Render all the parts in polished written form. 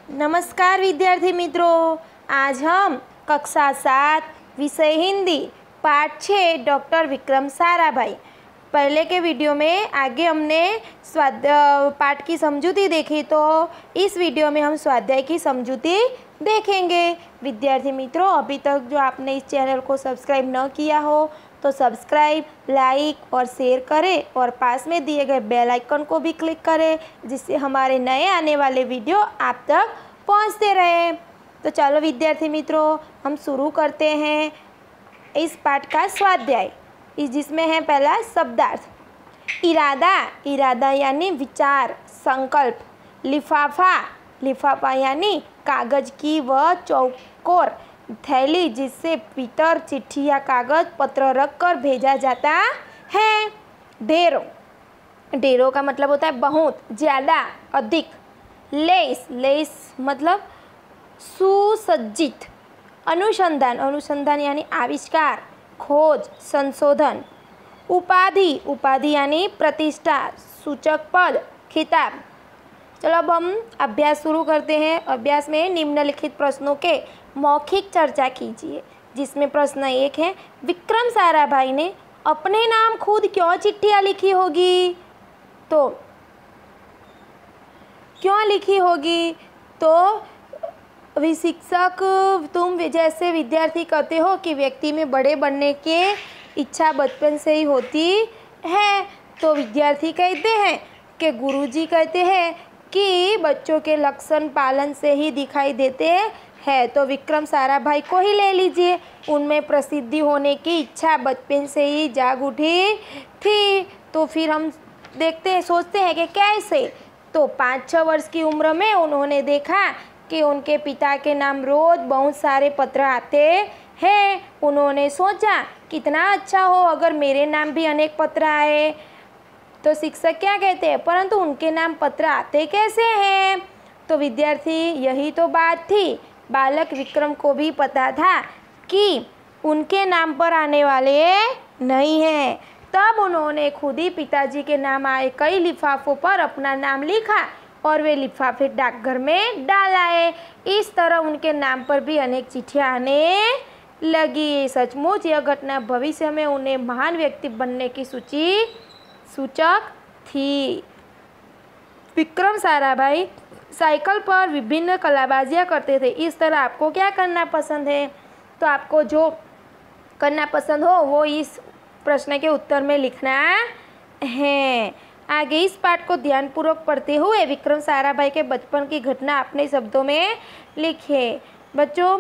नमस्कार विद्यार्थी मित्रों, आज हम कक्षा 7 विषय हिंदी पाठ 6 डॉक्टर विक्रम साराभाई। पहले के वीडियो में आगे हमने पाठ की समझूती देखी, तो इस वीडियो में हम स्वाध्याय की समझूती देखेंगे। विद्यार्थी मित्रों, अभी तक जो आपने इस चैनल को सब्सक्राइब न किया हो तो सब्सक्राइब, लाइक और शेयर करें और पास में दिए गए बेल आइकन को भी क्लिक करें, जिससे हमारे नए आने वाले वीडियो आप तक पहुंचते रहे। तो चलो विद्यार्थी मित्रों, हम शुरू करते हैं इस पाठ का स्वाध्याय, जिसमें है पहला शब्दार्थ। इरादा, इरादा यानी विचार, संकल्प। लिफाफा, लिफाफा यानी कागज की वह चौकोर थैली जिससे भीतर चिट्ठी या कागज पत्र रख कर भेजा जाता है। ढेरों, ढेरों का मतलब होता है बहुत, ज़्यादा, अधिक। लेस, लेस मतलब सुसज्जित। अनुसंधान, अनुसंधान यानी आविष्कार, खोज, संशोधन। उपाधि, उपाधि यानी प्रतिष्ठा, सूचक पद, खिताब। चलो अब हम अभ्यास शुरू करते हैं। अभ्यास में निम्नलिखित प्रश्नों के मौखिक चर्चा कीजिए, जिसमें प्रश्न 1 है, विक्रम साराभाई ने अपने नाम खुद क्यों चिट्ठियाँ लिखी होगी? तो क्यों लिखी होगी? तो शिक्षक, तुम जैसे विद्यार्थी कहते हो कि व्यक्ति में बड़े बनने की इच्छा बचपन से ही होती है, तो विद्यार्थी कहते हैं कि गुरुजी कहते हैं कि बच्चों के लक्षण पालन से ही दिखाई देते हैं, तो विक्रम साराभाई को ही ले लीजिए। उनमें प्रसिद्धि होने की इच्छा बचपन से ही जाग उठी थी। तो फिर हम देखते हैं, सोचते हैं कि कैसे। तो 5-6 वर्ष की उम्र में उन्होंने देखा कि उनके पिता के नाम रोज बहुत सारे पत्र आते हैं। उन्होंने सोचा कितना अच्छा हो अगर मेरे नाम भी अनेक पत्र आए। तो शिक्षक क्या कहते हैं, परंतु उनके नाम पत्र आते कैसे हैं? तो विद्यार्थी, यही तो बात थी। बालक विक्रम को भी पता था कि उनके नाम पर आने वाले नहीं हैं। तब उन्होंने खुद ही पिताजी के नाम आए कई लिफाफों पर अपना नाम लिखा और वे लिफाफे डाकघर में डाल आए। इस तरह उनके नाम पर भी अनेक चिट्ठियाँ आने लगी। सचमुच यह घटना भविष्य में उन्हें महान व्यक्ति बनने की सूचक थी। विक्रम साराभाई साइकिल पर विभिन्न कलाबाजियाँ करते थे। इस तरह आपको क्या करना पसंद है? तो आपको जो करना पसंद हो वो इस प्रश्न के उत्तर में लिखना है। आगे इस पाठ को ध्यानपूर्वक पढ़ते हुए विक्रम साराभाई के बचपन की घटना अपने शब्दों में लिखें। बच्चों,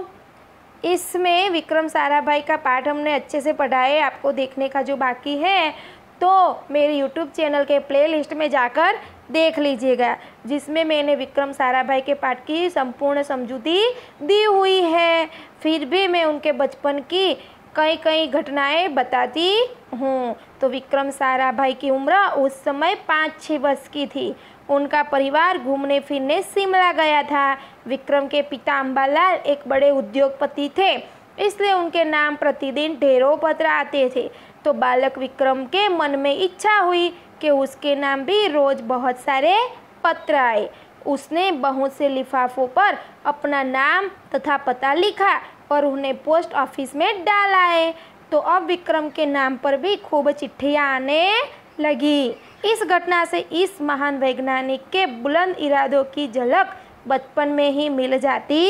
इसमें विक्रम साराभाई का पाठ हमने अच्छे से पढ़ा है। आपको देखने का जो बाकी है तो मेरे YouTube चैनल के प्लेलिस्ट में जाकर देख लीजिएगा, जिसमें मैंने विक्रम साराभाई के पाठ की संपूर्ण समझूती दी हुई है। फिर भी मैं उनके बचपन की कई कई घटनाएं बताती हूँ। तो विक्रम साराभाई की उम्र उस समय 5-6 वर्ष की थी। उनका परिवार घूमने फिरने शिमला गया था। विक्रम के पिता अंबालाल एक बड़े उद्योगपति थे, इसलिए उनके नाम प्रतिदिन ढेरों पत्र आते थे। तो बालक विक्रम के मन में इच्छा हुई कि उसके नाम भी रोज बहुत सारे पत्र आए। उसने बहुत से लिफाफों पर अपना नाम तथा पता लिखा और उन्हें पोस्ट ऑफिस में डालाए। तो अब विक्रम के नाम पर भी खूब चिट्ठियाँ आने लगी। इस घटना से इस महान वैज्ञानिक के बुलंद इरादों की झलक बचपन में ही मिल जाती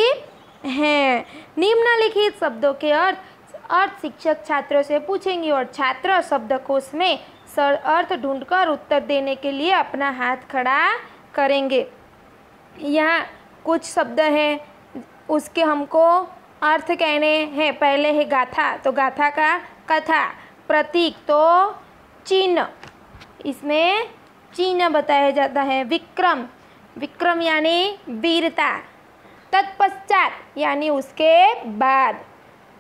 है। निम्नलिखित शब्दों के अर्थ शिक्षक छात्रों से पूछेंगे और छात्र शब्दकोश में अर्थ ढूंढकर उत्तर देने के लिए अपना हाथ खड़ा करेंगे। यहाँ कुछ शब्द हैं, उसके हमको अर्थ कहने हैं। पहले है गाथा, तो गाथा का कथा। प्रतीक तो चिन्ह, इसमें चिन्ह बताया जाता है। विक्रम, विक्रम यानी वीरता। तत्पश्चात यानी उसके बाद।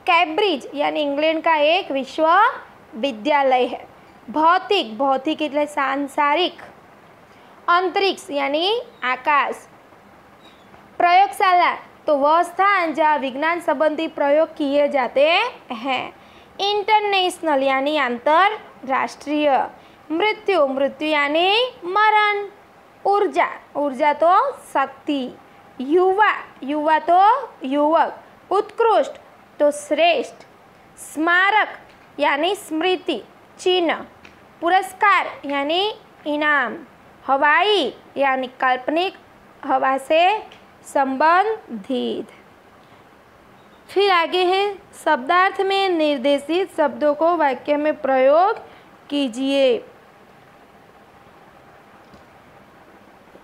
कैम्ब्रिज यानी इंग्लैंड का एक विश्वविद्यालय है। भौतिक, भौतिक એટલે सांसारिक। अंतरिक्ष यानी आकाश। प्रयोगशाला तो वह स्थान जहाँ विज्ञान संबंधी प्रयोग किए जाते हैं। इंटरनेशनल यानी अंतरराष्ट्रीय। मृत्यु, मृत्यु यानी मरण। ऊर्जा, ऊर्जा तो शक्ति। युवा, युवा तो युवक, उत्कृष्ट तो श्रेष्ठ, स्मारक यानी स्मृति चिन्ह, पुरस्कार यानी इनाम, हवाई यानी काल्पनिक हवा से संबंधित। फिर आगे है शब्दार्थ में निर्देशित शब्दों को वाक्य में प्रयोग कीजिए।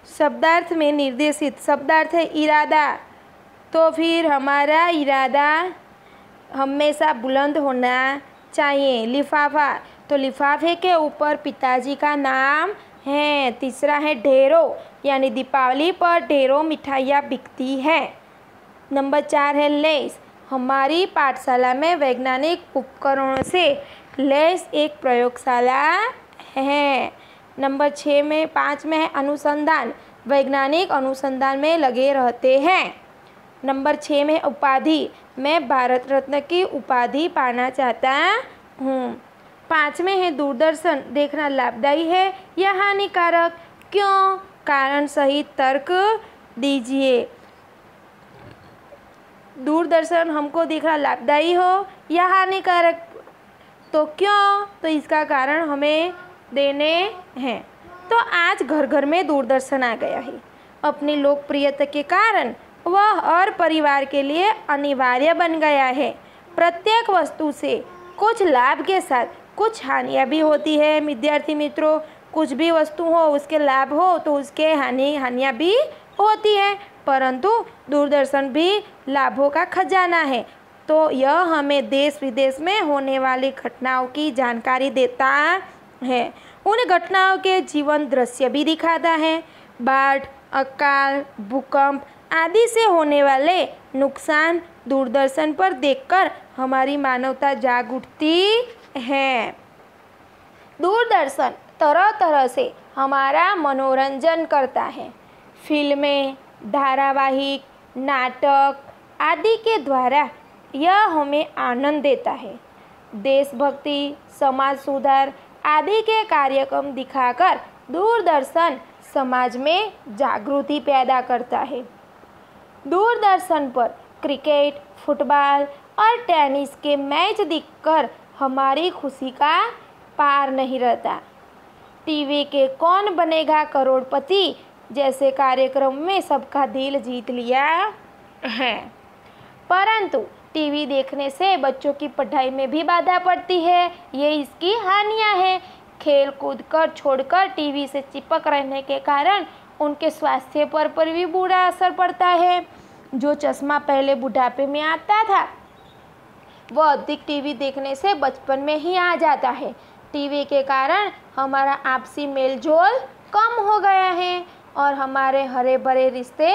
शब्दार्थ में निर्देशित शब्दार्थ है इरादा, तो फिर हमारा इरादा हमेशा बुलंद होना चाहिए। लिफाफा, तो लिफाफे के ऊपर पिताजी का नाम है। तीसरा है ढेरों, यानी दीपावली पर ढेरों मिठाइयाँ बिकती हैं। नंबर 4 है लैस, हमारी पाठशाला में वैज्ञानिक उपकरणों से लैस एक प्रयोगशाला है। नंबर 5 में है अनुसंधान, वैज्ञानिक अनुसंधान में लगे रहते हैं। नंबर 6 में उपाधि, मैं भारत रत्न की उपाधि पाना चाहता हूँ। 5 में है दूरदर्शन, देखना लाभदायी है या हानिकारक, क्यों, कारण सहित तर्क दीजिए। दूरदर्शन हमको देखना लाभदायी हो या हानिकारक, तो क्यों, तो इसका कारण हमें देने हैं। तो आज घर घर में दूरदर्शन आ गया है। अपनी लोकप्रियता के कारण वह हर परिवार के लिए अनिवार्य बन गया है। प्रत्येक वस्तु से कुछ लाभ के साथ कुछ हानियाँ भी होती है। विद्यार्थी मित्रों, कुछ भी वस्तु हो उसके लाभ हो तो उसके हानियाँ भी होती है, परंतु दूरदर्शन भी लाभों का खजाना है। तो यह हमें देश विदेश में होने वाली घटनाओं की जानकारी देता है। उन घटनाओं के जीवन दृश्य भी दिखाता है। बाढ़, अकाल, भूकंप आदि से होने वाले नुकसान दूरदर्शन पर देखकर हमारी मानवता जाग उठती है। दूरदर्शन तरह तरह से हमारा मनोरंजन करता है। फिल्में, धारावाहिक, नाटक आदि के द्वारा यह हमें आनंद देता है। देशभक्ति, समाज सुधार आदि के कार्यक्रम दिखाकर दूरदर्शन समाज में जागृति पैदा करता है। दूरदर्शन पर क्रिकेट, फुटबॉल और टेनिस के मैच देखकर हमारी खुशी का पार नहीं रहता। टीवी के कौन बनेगा करोड़पति जैसे कार्यक्रम में सबका दिल जीत लिया है, परंतु टीवी देखने से बच्चों की पढ़ाई में भी बाधा पड़ती है। ये इसकी हानियां हैं। खेल कूद कर छोड़कर टीवी से चिपक रहने के कारण उनके स्वास्थ्य पर भी बुरा असर पड़ता है। जो चश्मा पहले बुढ़ापे में आता था वह अधिक टीवी देखने से बचपन में ही आ जाता है। टीवी के कारण हमारा आपसी मेलजोल कम हो गया है और हमारे हरे भरे रिश्ते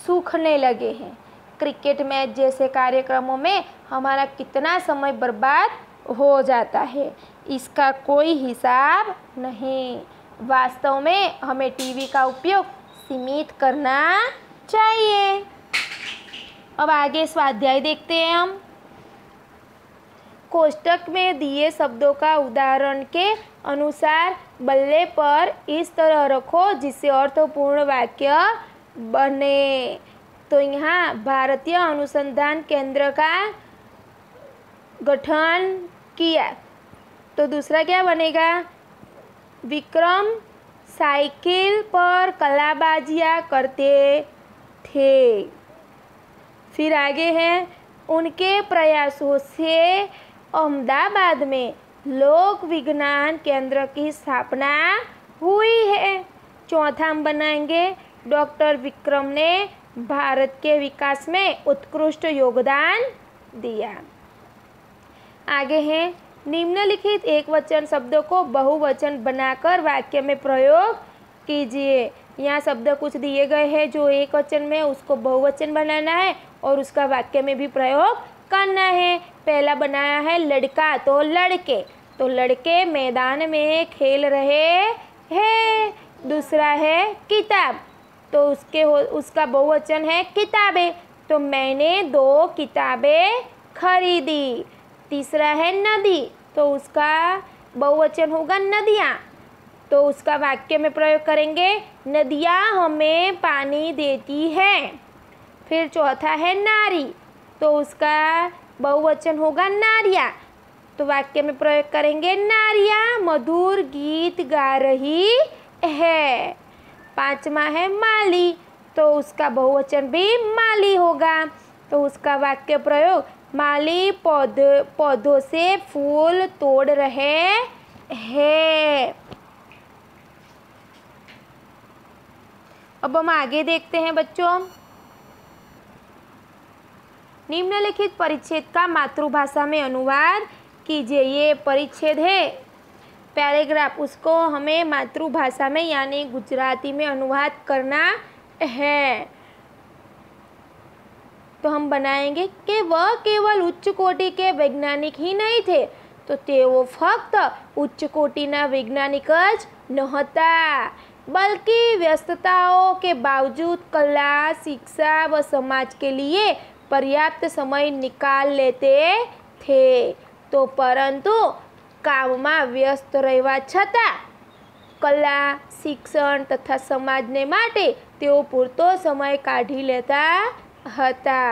सूखने लगे हैं। क्रिकेट मैच जैसे कार्यक्रमों में हमारा कितना समय बर्बाद हो जाता है, इसका कोई हिसाब नहीं। वास्तव में हमें टीवी का उपयोग सीमित करना चाहिए। अब आगे स्वाध्याय देखते हैं हम। कोष्टक में दिए शब्दों का उदाहरण के अनुसार बल्ले पर इस तरह रखो जिससे अर्थपूर्ण वाक्य बने। तो यहाँ भारतीय अनुसंधान केंद्र का गठन किया, तो दूसरा क्या बनेगा, विक्रम साइकिल पर कलाबाजियाँ करते थे। फिर आगे है, उनके प्रयासों से अहमदाबाद में लोक विज्ञान केंद्र की स्थापना हुई है। चौथा हम बनाएंगे, डॉक्टर विक्रम ने भारत के विकास में उत्कृष्ट योगदान दिया। आगे है, निम्नलिखित एक वचन शब्दों को बहुवचन बनाकर वाक्य में प्रयोग कीजिए। यहाँ शब्द कुछ दिए गए हैं जो एक वचन में, उसको बहुवचन बनाना है और उसका वाक्य में भी प्रयोग करना है। पहला बनाया है लड़का, तो लड़के, तो लड़के मैदान में खेल रहे हैं। दूसरा है किताब, तो उसका बहुवचन है किताबें, तो मैंने 2 किताबें खरीदी। तीसरा है नदी, तो उसका बहुवचन होगा नदियाँ, तो उसका वाक्य में प्रयोग करेंगे, नदियाँ हमें पानी देती हैं। फिर चौथा है नारी, तो उसका बहुवचन होगा नारियाँ। तो वाक्य में प्रयोग करेंगे नारियाँ मधुर गीत गा रही है। पांचवा है माली, तो उसका बहुवचन भी माली होगा। तो उसका वाक्य प्रयोग माली पौधों से फूल तोड़ रहे हैं। अब हम आगे देखते हैं बच्चों। निम्नलिखित परिच्छेद का मातृभाषा में अनुवाद कीजिए। ये परिच्छेद है पैराग्राफ, उसको हमें मातृभाषा में यानी गुजराती में अनुवाद करना है। तो हम बनाएंगे कि वह केवल उच्च कोटि के वैज्ञानिक ही नहीं थे, तो तेओ फक्त उच्च कोटिना वैज्ञानिक ज नहोता, बल्कि व्यस्तताओं के बावजूद कला, शिक्षा व समाज के लिए पर्याप्त समय निकाल लेते थे। तो परंतु કામમાં વ્યસ્ત રહેવા છતાં કલા, શિક્ષણ તથા સમાજને માટે તેઓ પૂરતો સમય કાઢી લેતા હતા।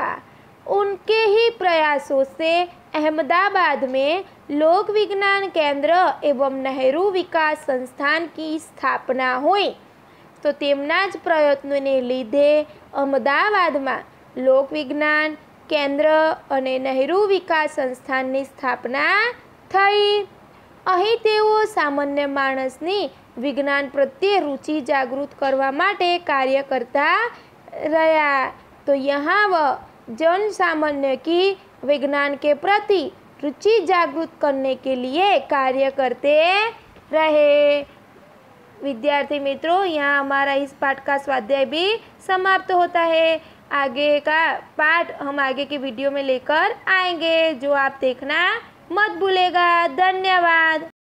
उनके ही प्रयासों से अहमदाबाद में लोक विज्ञान केंद्र एवं नेहरू विकास संस्थान की स्थापना हुई। तो તેમના જ પ્રયત્નોને લીધે અમદાવાદમાં લોક વિજ્ઞાન કેન્દ્ર અને નહેરુ વિકાસ સંસ્થાનની સ્થાપના થઈ। અહીં તેઓ સામાન્ય માણસની વિજ્ઞાન પ્રત્યે रुचि जागृत કરવા માટે कार्य करता रहा। तो यहाँ वह जन सामान्य की विज्ञान के प्रति रुचि जागृत करने के लिए कार्य करते रहे। विद्यार्थी मित्रों, यहाँ हमारा इस पाठ का स्वाध्याय भी समाप्त होता है। आगे का पाठ हम आगे की वीडियो में लेकर आएंगे, जो आप देखना मत भूलेगा। धन्यवाद।